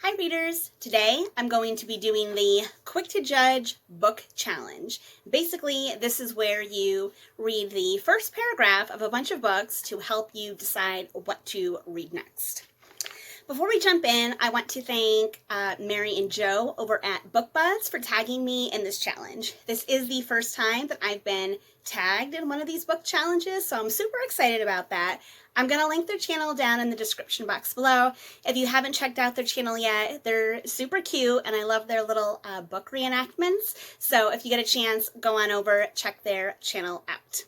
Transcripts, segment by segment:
Hi readers! Today I'm going to be doing the Quick to Judge book challenge. Basically, this is where you read the first paragraph of a bunch of books to help you decide what to read next. Before we jump in, I want to thank Mary and Joe over at BookBuzz for tagging me in this challenge. This is the first time that I've been tagged in one of these book challenges, so I'm super excited about that. I'm going to link their channel down in the description box below. If you haven't checked out their channel yet, they're super cute and I love their little book reenactments. So if you get a chance, go on over, check their channel out.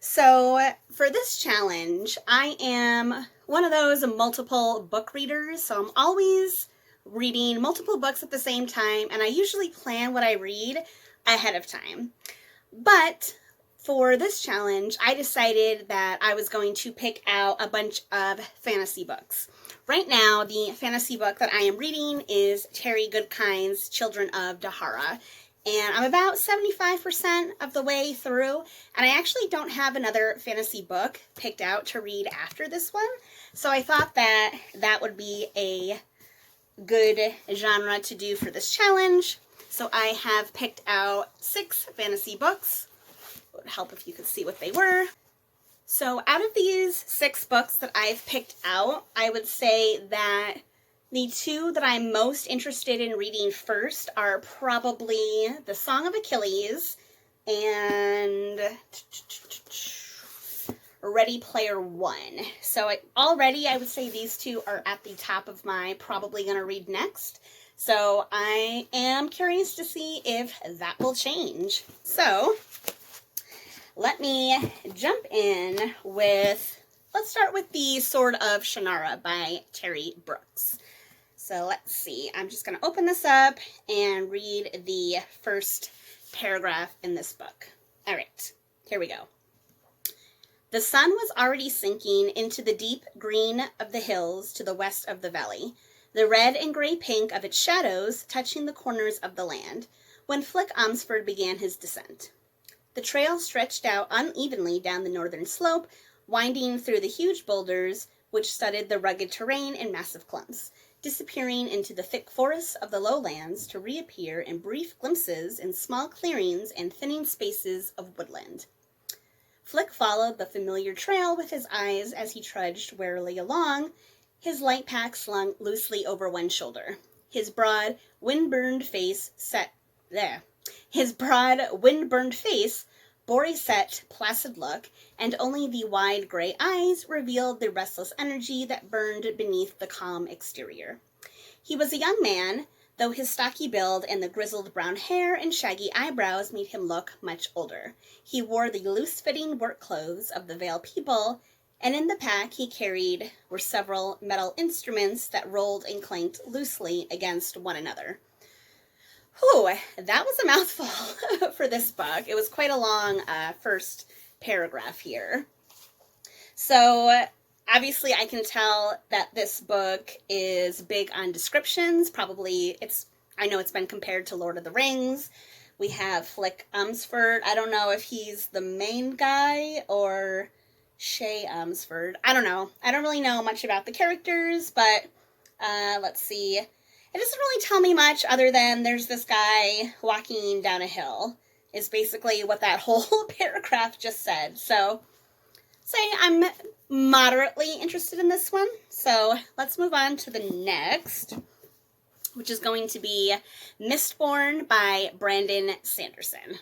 So for this challenge, I am one of those multiple book readers, so I'm always reading multiple books at the same time, and I usually plan what I read ahead of time. But for this challenge, I decided that I was going to pick out a bunch of fantasy books. Right now, the fantasy book that I am reading is Terry Goodkind's Children of Dahara. And I'm about 75% of the way through, and I actually don't have another fantasy book picked out to read after this one. So I thought that that would be a good genre to do for this challenge. So I have picked out 6 fantasy books. It would help if you could see what they were. So out of these 6 books that I've picked out, I would say that the 2 that I'm most interested in reading first are probably The Song of Achilles and readyplayerone. So already I would say these 2 are at the top of my probably gonna read next. So I am curious to see if that will change. So let me jump in with, let's start with The Sword of Shannara by Terry Brooks. So let's see, I'm just going to open this up and read the first paragraph in this book. All right, here we go. The sun was already sinking into the deep green of the hills to the west of the valley, the red and gray pink of its shadows touching the corners of the land, when Flick Omsford began his descent. The trail stretched out unevenly down the northern slope, winding through the huge boulders which studded the rugged terrain in massive clumps, disappearing into the thick forests of the lowlands to reappear in brief glimpses in small clearings and thinning spaces of woodland. Flick followed the familiar trail with his eyes as he trudged warily along, his light pack slung loosely over one shoulder, his broad, wind-burned face bore a set, placid look, and only the wide gray eyes revealed the restless energy that burned beneath the calm exterior. He was a young man, though his stocky build and the grizzled brown hair and shaggy eyebrows made him look much older. He wore the loose-fitting work clothes of the Vale people, and in the pack he carried were several metal instruments that rolled and clanked loosely against one another. Whew, that was a mouthful for this book. It was quite a long first paragraph here. So obviously I can tell that this book is big on descriptions. Probably I know it's been compared to Lord of the Rings. We have Flick Omsford. I don't know if he's the main guy or Shay Omsford. I don't know. I don't really know much about the characters, but let's see. It doesn't really tell me much other than there's this guy walking down a hill, is basically what that whole paragraph just said. So, say I'm moderately interested in this one. So, let's move on to the next, which is going to be Mistborn by Brandon Sanderson.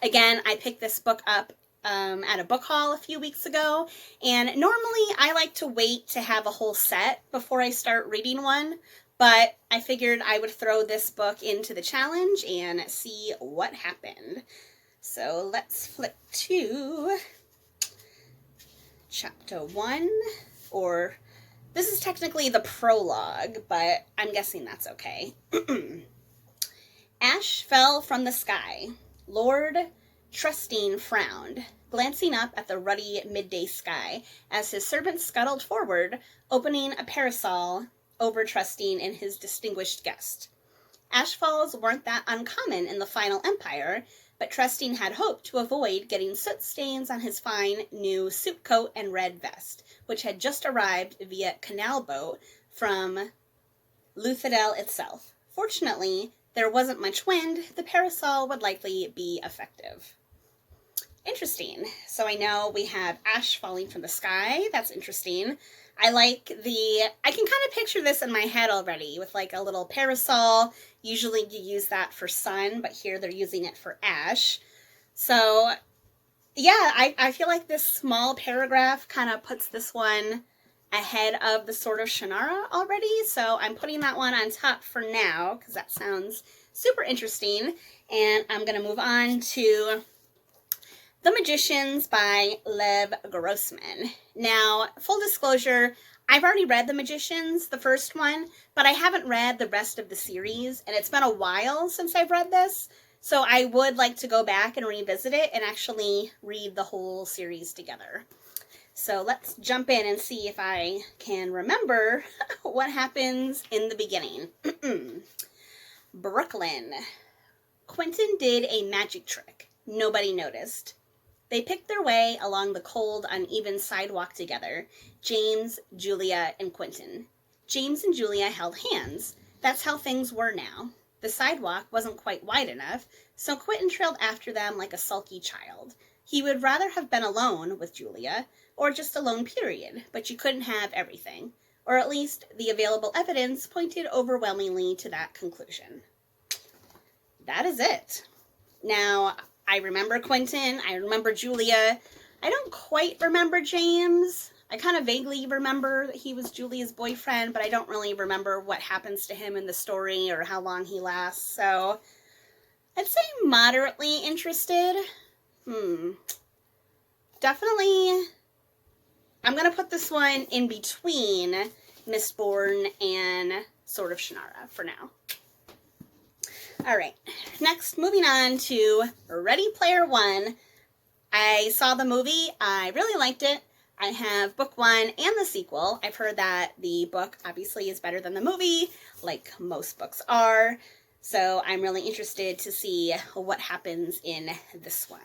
Again, I picked this book up at a book haul a few weeks ago, and normally I like to wait to have a whole set before I start reading one. But I figured I would throw this book into the challenge and see what happened. So let's flip to chapter 1, or this is technically the prologue, but I'm guessing that's okay. Ash fell from the sky. Lord Trustine frowned, glancing up at the ruddy midday sky as his servant scuttled forward, opening a parasol over Trustine and his distinguished guest. Ashfalls weren't that uncommon in the Final Empire, but Trustine had hoped to avoid getting soot stains on his fine new suit coat and red vest, which had just arrived via canal boat from Luthadel itself. Fortunately, there wasn't much wind. The parasol would likely be effective. Interesting. So I know we have ash falling from the sky. That's interesting. I can kind of picture this in my head already with like a little parasol. Usually you use that for sun, but here they're using it for ash. So yeah, I feel like this small paragraph kind of puts this one ahead of the Sword of Shannara already. So I'm putting that one on top for now because that sounds super interesting. And I'm going to move on to The Magicians by Lev Grossman. Now, full disclosure, I've already read The Magicians, the first one, but I haven't read the rest of the series, and it's been a while since I've read this, so I would like to go back and revisit it and actually read the whole series together. So let's jump in and see if I can remember what happens in the beginning. Brooklyn. Quentin did a magic trick. Nobody noticed. They picked their way along the cold, uneven sidewalk together, James, Julia, and Quentin. James and Julia held hands. That's how things were now. The sidewalk wasn't quite wide enough, so Quentin trailed after them like a sulky child. He would rather have been alone with Julia, or just alone period, but you couldn't have everything. Or at least the available evidence pointed overwhelmingly to that conclusion. That is it. Now, I remember Quentin, I remember Julia. I don't quite remember James. I kind of vaguely remember that he was Julia's boyfriend, but I don't really remember what happens to him in the story or how long he lasts. So I'd say moderately interested. Definitely, I'm going to put this one in between Mistborn and Sword of Shannara for now. All right, next, moving on to Ready Player One. I saw the movie. I really liked it. I have book one and the sequel. I've heard that the book obviously is better than the movie, like most books are. So I'm really interested to see what happens in this one.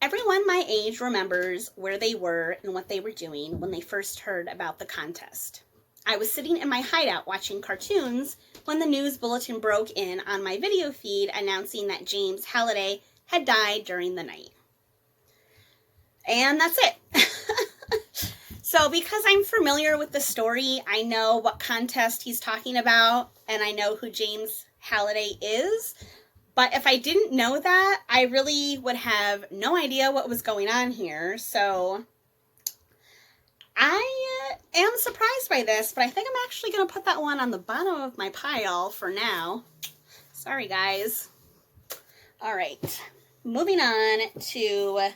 Everyone my age remembers where they were and what they were doing when they first heard about the contest. I was sitting in my hideout watching cartoons when the news bulletin broke in on my video feed announcing that James Halliday had died during the night. And that's it. So because I'm familiar with the story, I know what contest he's talking about, and I know who James Halliday is. But if I didn't know that, I really would have no idea what was going on here. So I am surprised by this, but I think I'm actually going to put that one on the bottom of my pile for now. Sorry, guys. All right. Moving on to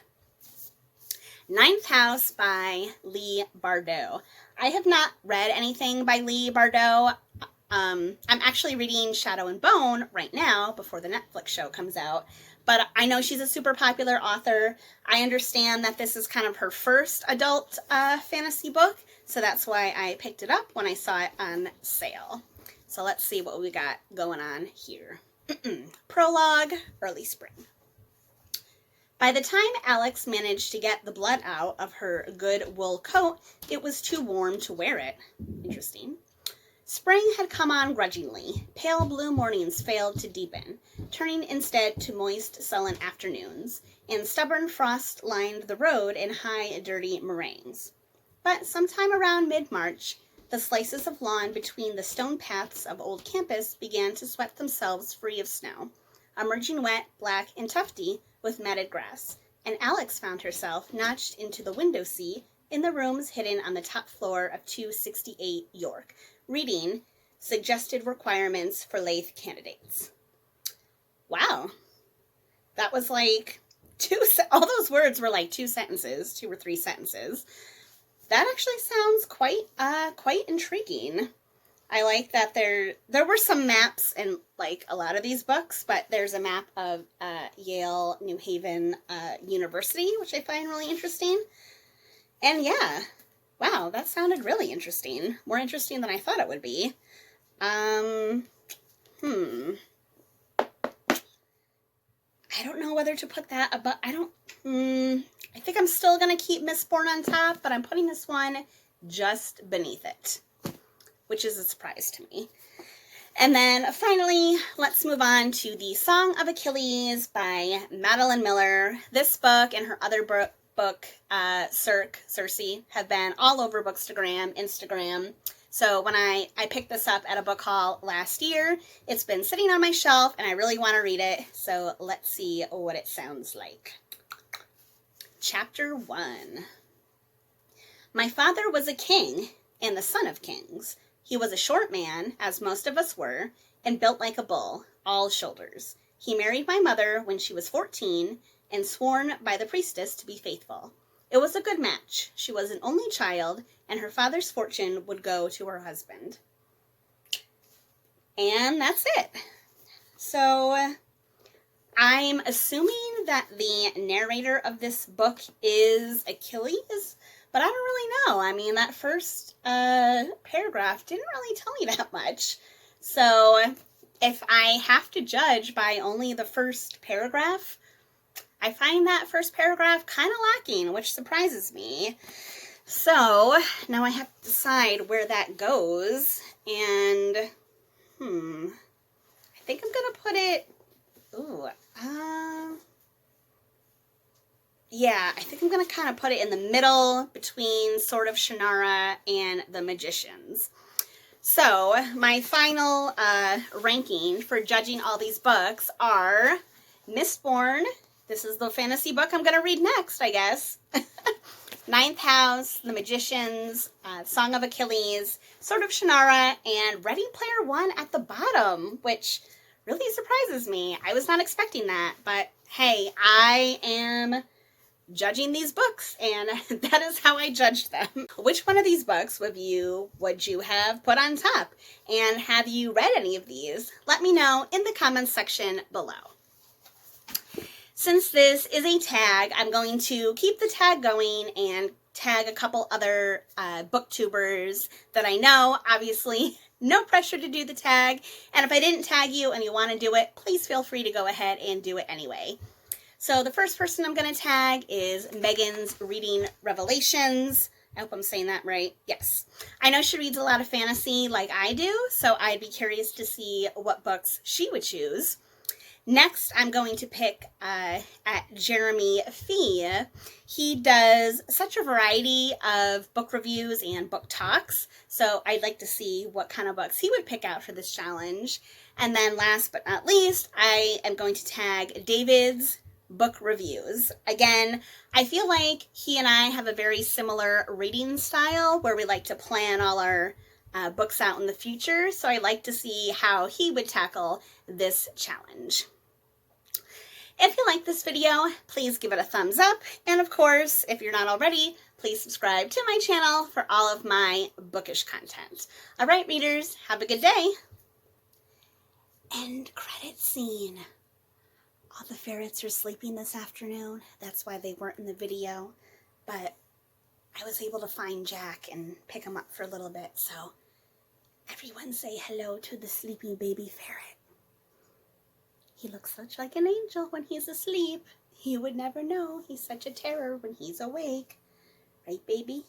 Ninth House by Leigh Bardugo. I have not read anything by Leigh Bardugo. I'm actually reading Shadow and Bone right now before the Netflix show comes out. But I know she's a super popular author. I understand that this is kind of her first adult fantasy book, so that's why I picked it up when I saw it on sale. So let's see what we got going on here. Prologue, early spring. By the time Alex managed to get the blood out of her good wool coat, it was too warm to wear it. Interesting. Spring had come on grudgingly. Pale blue mornings failed to deepen, turning instead to moist, sullen afternoons, and stubborn frost lined the road in high, dirty meringues. But sometime around mid-March, the slices of lawn between the stone paths of Old Campus began to sweat themselves free of snow, emerging wet, black, and tufty with matted grass, and Alex found herself notched into the window seat in the rooms hidden on the top floor of 268 York, reading Suggested Requirements for Lathe Candidates. Wow. That was like all those words were like 2 or 3 sentences. That actually sounds quite intriguing. I like that there were some maps in like a lot of these books, but there's a map of Yale New Haven University, which I find really interesting. And yeah, wow, that sounded really interesting. More interesting than I thought it would be. I don't know whether to put that above. I think I'm still going to keep Mistborn on top, but I'm putting this one just beneath it. which is a surprise to me. And then finally, let's move on to the Song of Achilles by Madeline Miller. This book and her other book, Circe, have been all over Bookstagram, Instagram. So when I picked this up at a book haul last year, it's been sitting on my shelf and I really want to read it. So let's see what it sounds like. Chapter 1. My father was a king and the son of kings. He was a short man, as most of us were, and built like a bull, all shoulders. He married my mother when she was 14 and sworn by the priestess to be faithful. It was a good match. She was an only child, and her father's fortune would go to her husband. And that's it. So I'm assuming that the narrator of this book is Achilles, but I don't really know. I mean, that first paragraph didn't really tell me that much. So if I have to judge by only the first paragraph, I find that first paragraph kind of lacking, which surprises me. So now I have to decide where that goes. And, I think I'm going to put it, yeah, I think I'm going to kind of put it in the middle between Sword of Shannara and The Magicians. So my final ranking for judging all these books are Mistborn. This is the fantasy book I'm going to read next, I guess. Ninth House, The Magicians, Song of Achilles, Sword of Shannara, and ReadyPlayerone at the bottom, which really surprises me. I was not expecting that, but hey, I am judging these books, and that is how I judged them. Which one of these books would you have put on top? And have you read any of these? Let me know in the comments section below. Since this is a tag, I'm going to keep the tag going and tag a couple other booktubers that I know. Obviously, no pressure to do the tag. And if I didn't tag you and you want to do it, please feel free to go ahead and do it anyway. So the first person I'm going to tag is Megan's Reading Revelations. I hope I'm saying that right. Yes. I know she reads a lot of fantasy like I do, so I'd be curious to see what books she would choose. Next, I'm going to pick at Jeremy Fee. He does such a variety of book reviews and book talks, so I'd like to see what kind of books he would pick out for this challenge. And then last but not least, I am going to tag David's book reviews. Again, I feel like he and I have a very similar reading style where we like to plan all our books out in the future, so I'd like to see how he would tackle this challenge. If you like this video, please give it a thumbs up, and of course, if you're not already, please subscribe to my channel for all of my bookish content. Alright readers, have a good day! End credit scene. All the ferrets are sleeping this afternoon. That's why they weren't in the video. But I was able to find Jack and pick him up for a little bit. So everyone say hello to the sleeping baby ferret. He looks such like an angel when he's asleep. You would never know. He's such a terror when he's awake. Right, baby?